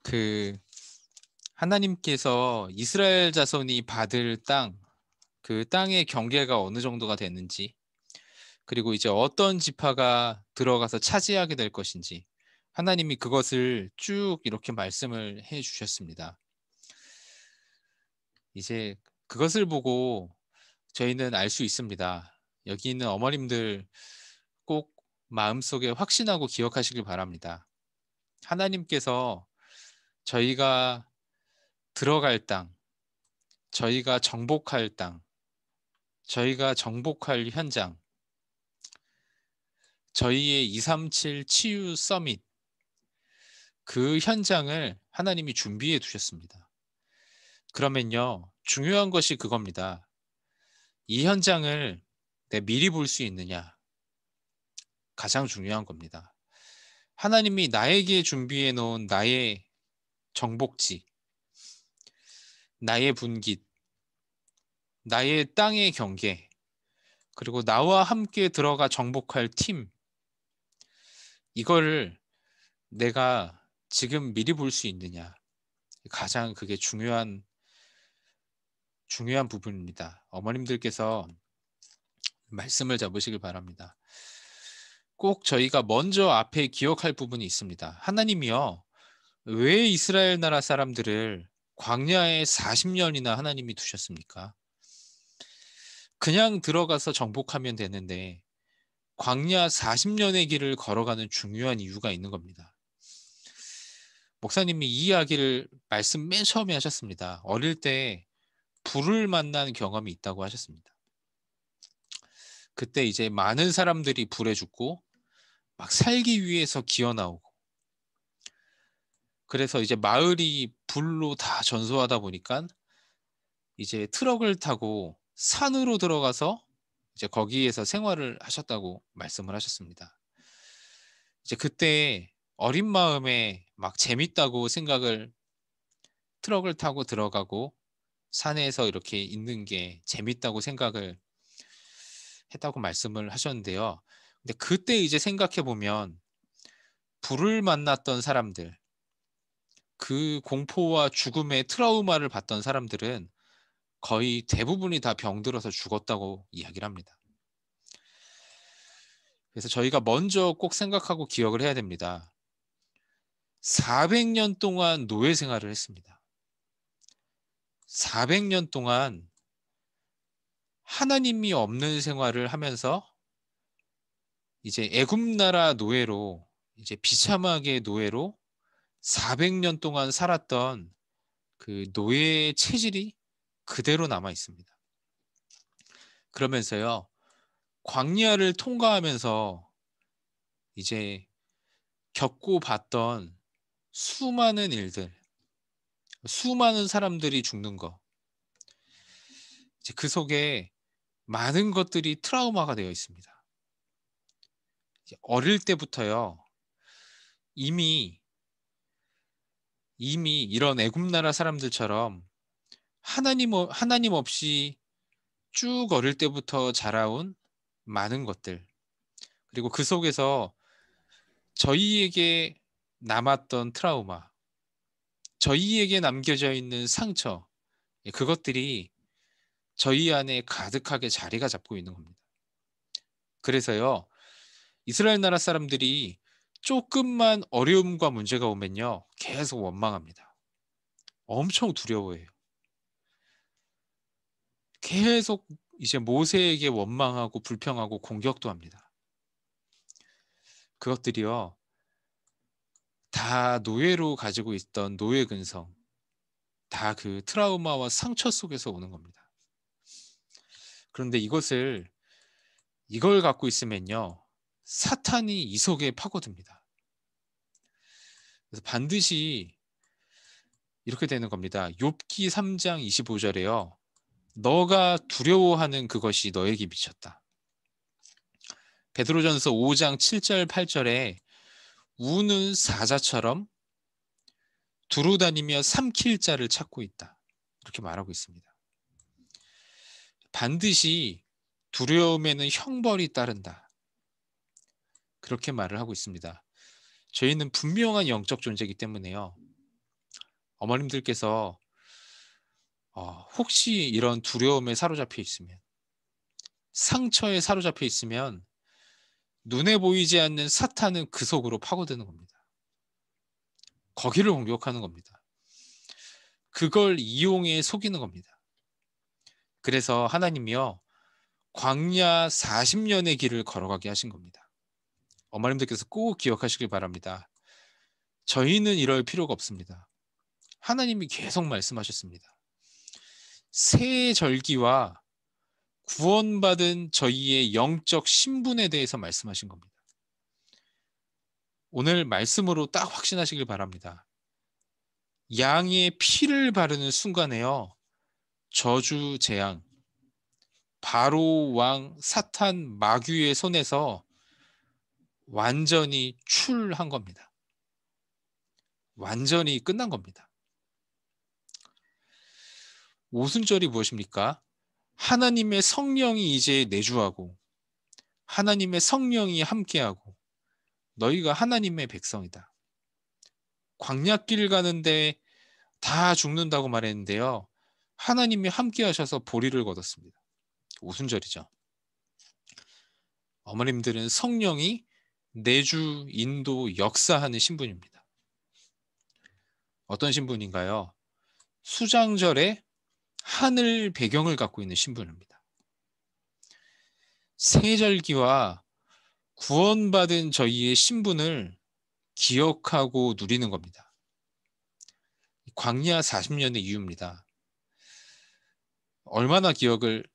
그 하나님께서 이스라엘 자손이 받을 땅, 그 땅의 경계가 어느 정도가 되는지, 그리고 이제 어떤 지파가 들어가서 차지하게 될 것인지, 하나님이 그것을 쭉 이렇게 말씀을 해 주셨습니다. 이제 그것을 보고 저희는 알 수 있습니다. 여기 있는 어머님들 꼭 마음속에 확신하고 기억하시길 바랍니다. 하나님께서 저희가 들어갈 땅, 저희가 정복할 땅, 저희가 정복할 현장, 저희의 237 치유 서밋, 그 현장을 하나님이 준비해 두셨습니다. 그러면요, 중요한 것이 그겁니다. 이 현장을 내 미리 볼 수 있느냐? 가장 중요한 겁니다. 하나님이 나에게 준비해 놓은 나의 정복지, 나의 분깃, 나의 땅의 경계, 그리고 나와 함께 들어가 정복할 팀, 이거를 내가 지금 미리 볼 수 있느냐? 가장 그게 중요한 부분입니다. 어머님들께서 말씀을 잡으시길 바랍니다. 꼭 저희가 먼저 앞에 기억할 부분이 있습니다. 하나님이요, 왜 이스라엘 나라 사람들을 광야에 40년이나 하나님이 두셨습니까? 그냥 들어가서 정복하면 되는데 광야 40년의 길을 걸어가는 중요한 이유가 있는 겁니다. 목사님이 이 이야기를 말씀 맨 처음에 하셨습니다. 어릴 때 불을 만난 경험이 있다고 하셨습니다. 그때 이제 많은 사람들이 불에 죽고 막 살기 위해서 기어 나오고, 그래서 이제 마을이 불로 다 전소하다 보니까 이제 트럭을 타고 산으로 들어가서 이제 거기에서 생활을 하셨다고 말씀을 하셨습니다. 이제 그때 어린 마음에 막 재밌다고 생각을, 트럭을 타고 들어가고 산에서 이렇게 있는 게 재밌다고 생각을 했다고 말씀을 하셨는데요. 근데 그때 이제 생각해 보면 불을 만났던 사람들, 그 공포와 죽음의 트라우마를 받던 사람들은 거의 대부분이 다 병들어서 죽었다고 이야기를 합니다. 그래서 저희가 먼저 꼭 생각하고 기억을 해야 됩니다. 400년 동안 노예 생활을 했습니다. 400년 동안 하나님이 없는 생활을 하면서 이제 애굽 나라 노예로, 이제 비참하게 노예로 400년 동안 살았던 그 노예의 체질이 그대로 남아 있습니다. 그러면서요, 광야를 통과하면서 이제 겪고 봤던 수많은 일들, 수많은 사람들이 죽는 거, 이제 그 속에 많은 것들이 트라우마가 되어 있습니다. 이제 어릴 때부터요, 이미 이런 애굽 나라 사람들처럼 하나님 없이 쭉 어릴 때부터 자라온 많은 것들, 그리고 그 속에서 저희에게 남았던 트라우마, 저희에게 남겨져 있는 상처, 그것들이 저희 안에 가득하게 자리가 잡고 있는 겁니다. 그래서요, 이스라엘 나라 사람들이 조금만 어려움과 문제가 오면요, 계속 원망합니다. 엄청 두려워해요. 계속 이제 모세에게 원망하고 불평하고 공격도 합니다. 그것들이요, 다 노예로 가지고 있던 노예 근성, 다 그 트라우마와 상처 속에서 오는 겁니다. 그런데 이걸 갖고 있으면요, 사탄이 이 속에 파고듭니다. 그래서 반드시 이렇게 되는 겁니다. 욥기 3장 25절에요. 너가 두려워하는 그것이 너에게 미쳤다. 베드로전서 5장 7절 8절에 우는 사자처럼 두루 다니며 삼킬 자를 찾고 있다. 이렇게 말하고 있습니다. 반드시 두려움에는 형벌이 따른다. 그렇게 말을 하고 있습니다. 저희는 분명한 영적 존재이기 때문에요, 어머님들께서 혹시 이런 두려움에 사로잡혀 있으면, 상처에 사로잡혀 있으면 눈에 보이지 않는 사탄은 그 속으로 파고드는 겁니다. 거기를 공격하는 겁니다. 그걸 이용해 속이는 겁니다. 그래서 하나님이요, 광야 40년의 길을 걸어가게 하신 겁니다. 어머님들께서 꼭 기억하시길 바랍니다. 저희는 이럴 필요가 없습니다. 하나님이 계속 말씀하셨습니다. 새 절기와 구원받은 저희의 영적 신분에 대해서 말씀하신 겁니다. 오늘 말씀으로 딱 확신하시길 바랍니다. 양의 피를 바르는 순간에요, 저주 재앙, 바로 왕 사탄 마귀의 손에서 완전히 출한 겁니다. 완전히 끝난 겁니다. 오순절이 무엇입니까? 하나님의 성령이 이제 내주하고 하나님의 성령이 함께하고 너희가 하나님의 백성이다. 광야길 가는데 다 죽는다고 말했는데요, 하나님이 함께하셔서 보리를 거뒀습니다. 오순절이죠. 어머님들은 성령이 내주, 인도, 역사하는 신분입니다. 어떤 신분인가요? 수장절에 하늘 배경을 갖고 있는 신분입니다. 세절기와 구원받은 저희의 신분을 기억하고 누리는 겁니다. 광야 40년의 이유입니다. 얼마나 기억을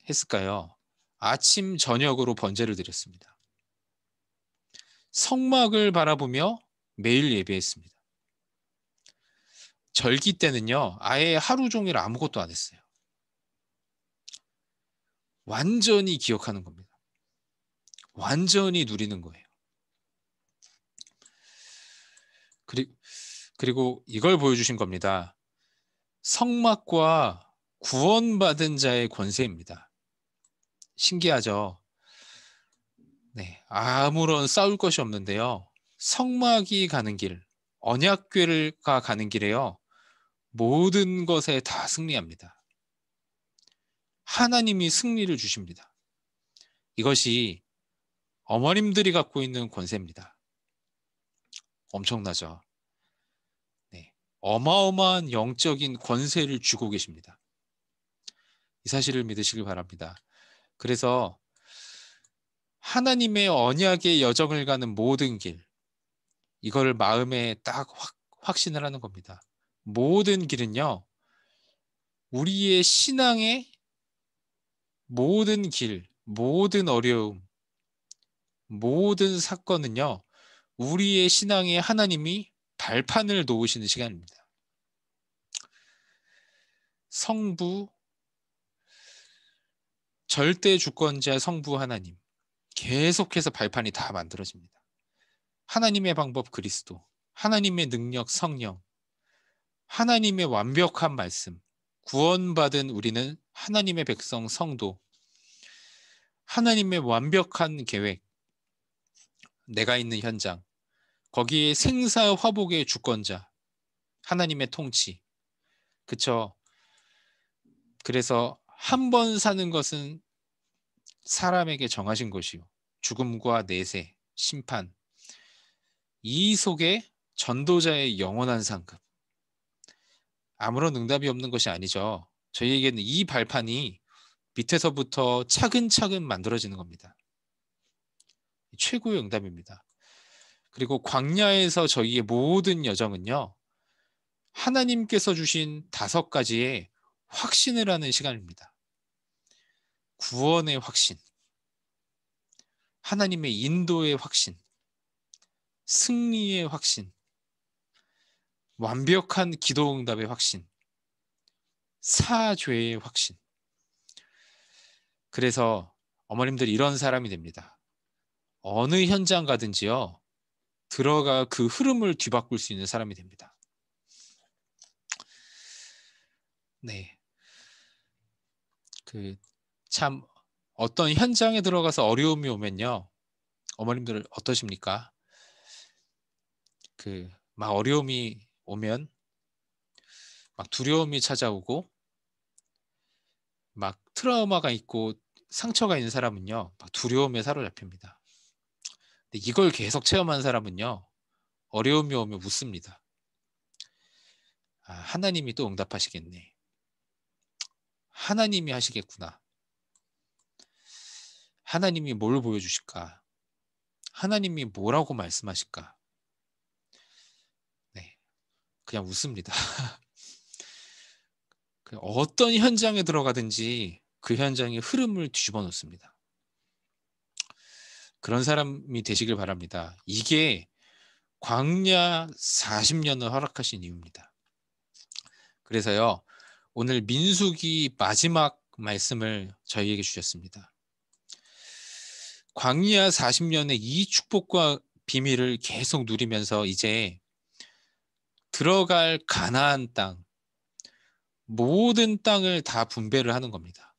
했을까요? 아침 저녁으로 번제를 드렸습니다. 성막을 바라보며 매일 예배했습니다. 절기 때는요, 아예 하루 종일 아무것도 안 했어요. 완전히 기억하는 겁니다. 완전히 누리는 거예요. 그리고 이걸 보여주신 겁니다. 성막과 구원받은 자의 권세입니다. 신기하죠? 네, 아무런 싸울 것이 없는데요, 성막이 가는 길, 언약궤가 가는 길에요, 모든 것에 다 승리합니다. 하나님이 승리를 주십니다. 이것이 어머님들이 갖고 있는 권세입니다. 엄청나죠? 네, 어마어마한 영적인 권세를 쥐고 계십니다. 이 사실을 믿으시길 바랍니다. 그래서 하나님의 언약의 여정을 가는 모든 길, 이걸 마음에 딱 확신을 하는 겁니다. 모든 길은요, 우리의 신앙의 모든 길, 모든 어려움, 모든 사건은요, 우리의 신앙에 하나님이 발판을 놓으시는 시간입니다. 성부, 절대 주권자 성부 하나님, 계속해서 발판이 다 만들어집니다. 하나님의 방법 그리스도, 하나님의 능력 성령, 하나님의 완벽한 말씀, 구원받은 우리는 하나님의 백성 성도, 하나님의 완벽한 계획, 내가 있는 현장, 거기에 생사화복의 주권자, 하나님의 통치. 그쵸? 그래서 한 번 사는 것은 사람에게 정하신 것이요, 죽음과 내세, 심판, 이 속에 전도자의 영원한 상급. 아무런 응답이 없는 것이 아니죠. 저희에게는 이 발판이 밑에서부터 차근차근 만들어지는 겁니다. 최고의 응답입니다. 그리고 광야에서 저희의 모든 여정은요, 하나님께서 주신 5가지의 확신을 하는 시간입니다. 구원의 확신, 하나님의 인도의 확신, 승리의 확신, 완벽한 기도 응답의 확신, 사죄의 확신. 그래서 어머님들 이런 사람이 됩니다. 어느 현장 가든지요, 들어가 그 흐름을 뒤바꿀 수 있는 사람이 됩니다. 네. 참 어떤 현장에 들어가서 어려움이 오면요, 어머님들 어떠십니까? 막 어려움이 오면 막 두려움이 찾아오고 막 트라우마가 있고 상처가 있는 사람은요, 막 두려움에 사로잡힙니다. 근데 이걸 계속 체험한 사람은요, 어려움이 오면 묻습니다. 아, 하나님이 또 응답하시겠네. 하나님이 하시겠구나. 하나님이 뭘 보여주실까? 하나님이 뭐라고 말씀하실까? 네, 그냥 웃습니다. 어떤 현장에 들어가든지 그 현장의 흐름을 뒤집어 놓습니다. 그런 사람이 되시길 바랍니다. 이게 광야 40년을 허락하신 이유입니다. 그래서요, 오늘 민수기 마지막 말씀을 저희에게 주셨습니다. 광야 40년의 이 축복과 비밀을 계속 누리면서 이제 들어갈 가나안 땅, 모든 땅을 다 분배를 하는 겁니다.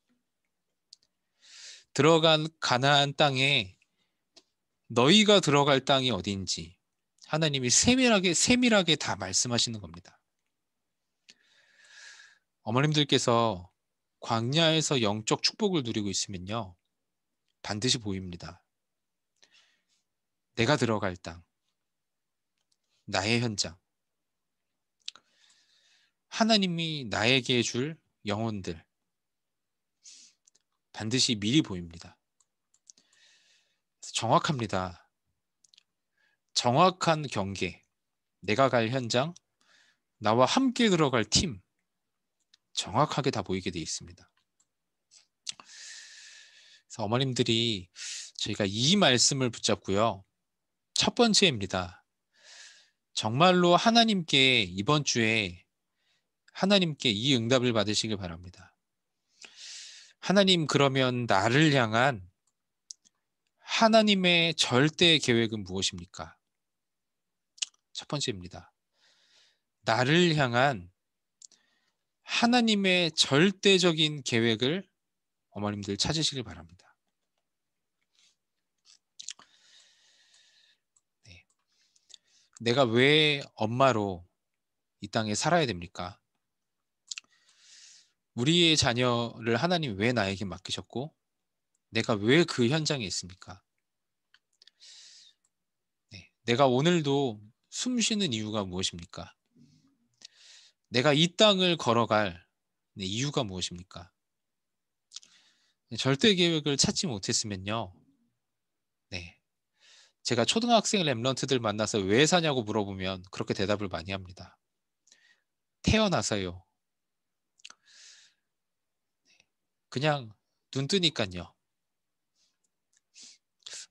들어간 가나안 땅에 너희가 들어갈 땅이 어디인지 하나님이 세밀하게 다 말씀하시는 겁니다. 어머님들께서 광야에서 영적 축복을 누리고 있으면요, 반드시 보입니다. 내가 들어갈 땅, 나의 현장, 하나님이 나에게 줄 영혼들, 반드시 미리 보입니다. 정확합니다. 정확한 경계, 내가 갈 현장, 나와 함께 들어갈 팀, 정확하게 다 보이게 돼 있습니다. 그래서 어머님들이 저희가 이 말씀을 붙잡고요. 첫 번째입니다. 정말로 하나님께 이번 주에 하나님께 이 응답을 받으시길 바랍니다. 하나님, 그러면 나를 향한 하나님의 절대 계획은 무엇입니까? 첫 번째입니다. 나를 향한 하나님의 절대적인 계획을 어머님들 찾으시길 바랍니다. 네. 내가 왜 엄마로 이 땅에 살아야 됩니까? 우리의 자녀를 하나님 왜 나에게 맡기셨고, 내가 왜 그 현장에 있습니까? 네. 내가 오늘도 숨 쉬는 이유가 무엇입니까? 내가 이 땅을 걸어갈 이유가 무엇입니까? 절대 계획을 찾지 못했으면요. 네. 제가 초등학생 랩런트들 만나서 왜 사냐고 물어보면 그렇게 대답을 많이 합니다. 태어나서요. 그냥 눈 뜨니까요.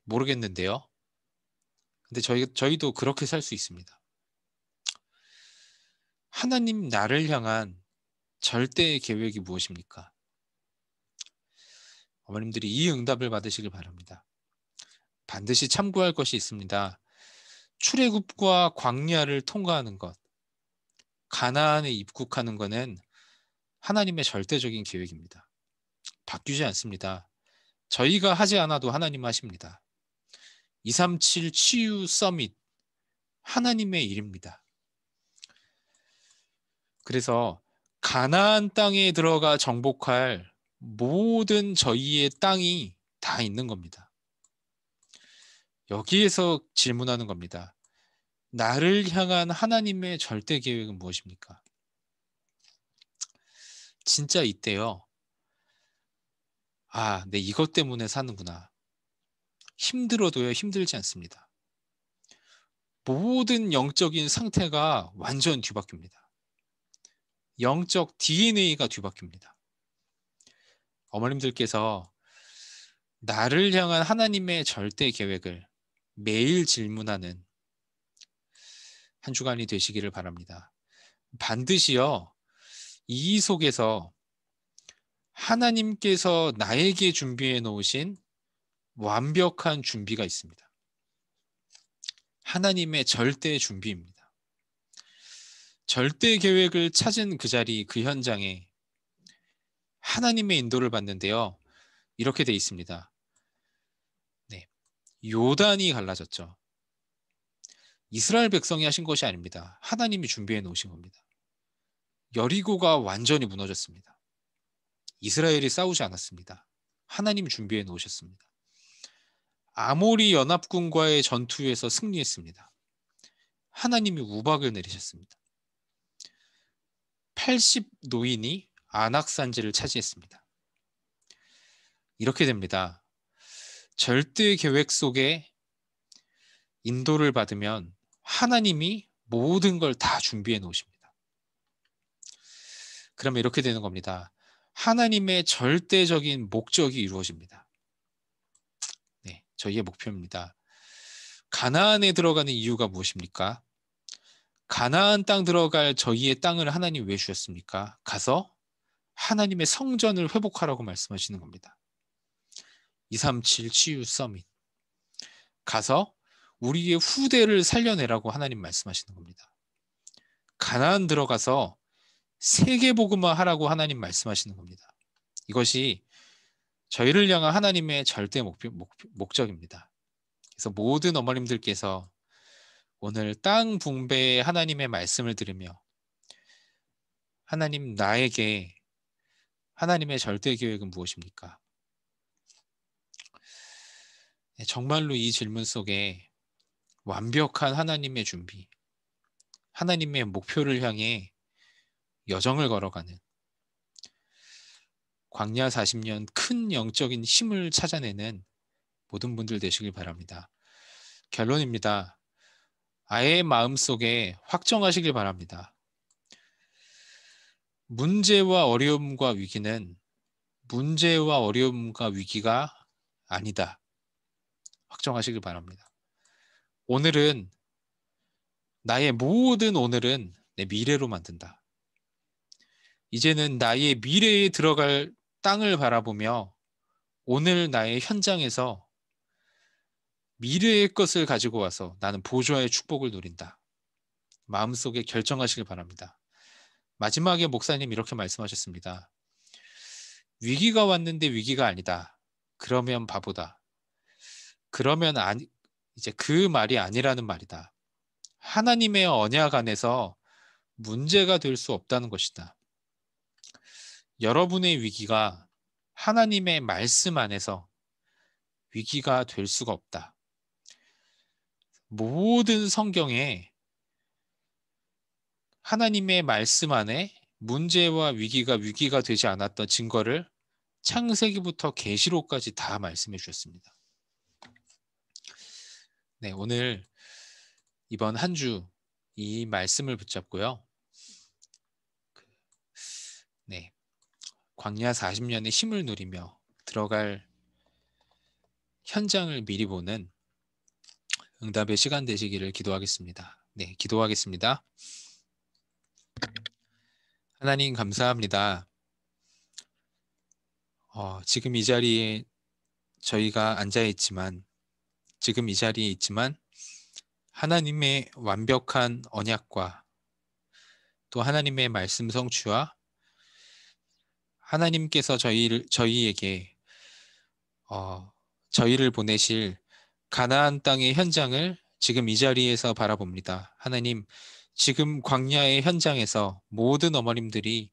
모르겠는데요. 근데 저희도 그렇게 살 수 있습니다. 하나님 나를 향한 절대의 계획이 무엇입니까? 어머님들이 이 응답을 받으시길 바랍니다. 반드시 참고할 것이 있습니다. 출애굽과 광야를 통과하는 것, 가나안에 입국하는 것은 하나님의 절대적인 계획입니다. 바뀌지 않습니다. 저희가 하지 않아도 하나님 하십니다. 237 치유 서밋, 하나님의 일입니다. 그래서 가나안 땅에 들어가 정복할 모든 저희의 땅이 다 있는 겁니다. 여기에서 질문하는 겁니다. 나를 향한 하나님의 절대 계획은 무엇입니까? 진짜 이때요. 아, 내 이것 때문에 사는구나. 힘들어도요, 힘들지 않습니다. 모든 영적인 상태가 완전 뒤바뀝니다. 영적 DNA가 뒤바뀝니다. 어머님들께서 나를 향한 하나님의 절대 계획을 매일 질문하는 한 주간이 되시기를 바랍니다. 반드시요, 이 속에서 하나님께서 나에게 준비해 놓으신 완벽한 준비가 있습니다. 하나님의 절대 준비입니다. 절대 계획을 찾은 그 자리, 그 현장에 하나님의 인도를 받는데요. 이렇게 돼 있습니다. 네, 요단이 갈라졌죠. 이스라엘 백성이 하신 것이 아닙니다. 하나님이 준비해 놓으신 겁니다. 여리고가 완전히 무너졌습니다. 이스라엘이 싸우지 않았습니다. 하나님 준비해 놓으셨습니다. 아모리 연합군과의 전투에서 승리했습니다. 하나님이 우박을 내리셨습니다. 80 노인이 안악산지를 차지했습니다. 이렇게 됩니다. 절대 계획 속에 인도를 받으면 하나님이 모든 걸 다 준비해 놓으십니다. 그러면 이렇게 되는 겁니다. 하나님의 절대적인 목적이 이루어집니다. 네, 저희의 목표입니다. 가나안에 들어가는 이유가 무엇입니까? 가나안 땅 들어갈 저희의 땅을 하나님 왜 주셨습니까? 가서 하나님의 성전을 회복하라고 말씀하시는 겁니다. 237 치유 서밋. 가서 우리의 후대를 살려내라고 하나님 말씀하시는 겁니다. 가나안 들어가서 세계복음화 하라고 하나님 말씀하시는 겁니다. 이것이 저희를 향한 하나님의 절대 목적입니다. 그래서 모든 어머님들께서 오늘 땅 붕괴의 하나님의 말씀을 들으며 하나님 나에게 하나님의 절대 계획은 무엇입니까? 정말로 이 질문 속에 완벽한 하나님의 준비, 하나님의 목표를 향해 여정을 걸어가는 광야 40년 큰 영적인 힘을 찾아내는 모든 분들 되시길 바랍니다. 결론입니다. 아예 마음속에 확정하시길 바랍니다. 문제와 어려움과 위기는 문제와 어려움과 위기가 아니다. 확정하시길 바랍니다. 오늘은 나의 모든 오늘은 내 미래로 만든다. 이제는 나의 미래에 들어갈 땅을 바라보며 오늘 나의 현장에서 미래의 것을 가지고 와서 나는 보좌의 축복을 누린다. 마음속에 결정하시길 바랍니다. 마지막에 목사님 이렇게 말씀하셨습니다. 위기가 왔는데 위기가 아니다. 그러면 바보다. 그러면 이제 그 말이 아니라는 말이다. 하나님의 언약 안에서 문제가 될 수 없다는 것이다. 여러분의 위기가 하나님의 말씀 안에서 위기가 될 수가 없다. 모든 성경에 하나님의 말씀 안에 문제와 위기가 되지 않았던 증거를 창세기부터 계시록까지 다 말씀해 주셨습니다. 네, 오늘 이번 한 주 이 말씀을 붙잡고요. 네, 광야 40년의 힘을 누리며 들어갈 현장을 미리 보는 응답의 시간 되시기를 기도하겠습니다. 네, 기도하겠습니다. 하나님 감사합니다. 지금 이 자리에 저희가 앉아 있지만 지금 이 자리에 있지만 하나님의 완벽한 언약과 또 하나님의 말씀 성취와 하나님께서 저희에게 저희를 보내실 가나안 땅의 현장을 지금 이 자리에서 바라봅니다. 하나님, 지금 광야의 현장에서 모든 어머님들이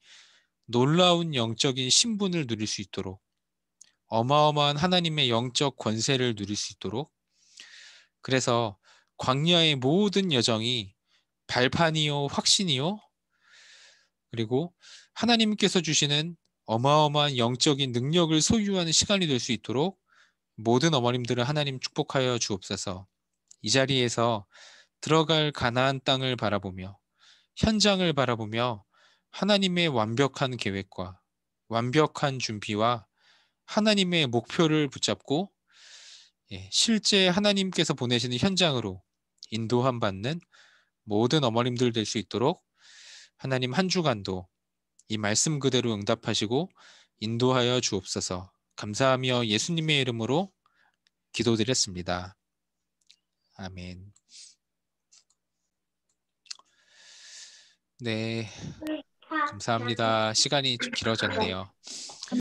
놀라운 영적인 신분을 누릴 수 있도록 어마어마한 하나님의 영적 권세를 누릴 수 있도록 그래서 광야의 모든 여정이 발판이요 확신이요 그리고 하나님께서 주시는 어마어마한 영적인 능력을 소유하는 시간이 될 수 있도록 모든 어머님들을 하나님 축복하여 주옵소서. 이 자리에서 들어갈 가나안 땅을 바라보며 현장을 바라보며 하나님의 완벽한 계획과 완벽한 준비와 하나님의 목표를 붙잡고 실제 하나님께서 보내시는 현장으로 인도함 받는 모든 어머님들 될 수 있도록 하나님 한 주간도 이 말씀 그대로 응답하시고 인도하여 주옵소서. 감사하며 예수님의 이름으로 기도드렸습니다. 아멘. 네, 감사합니다. 시간이 좀 길어졌네요.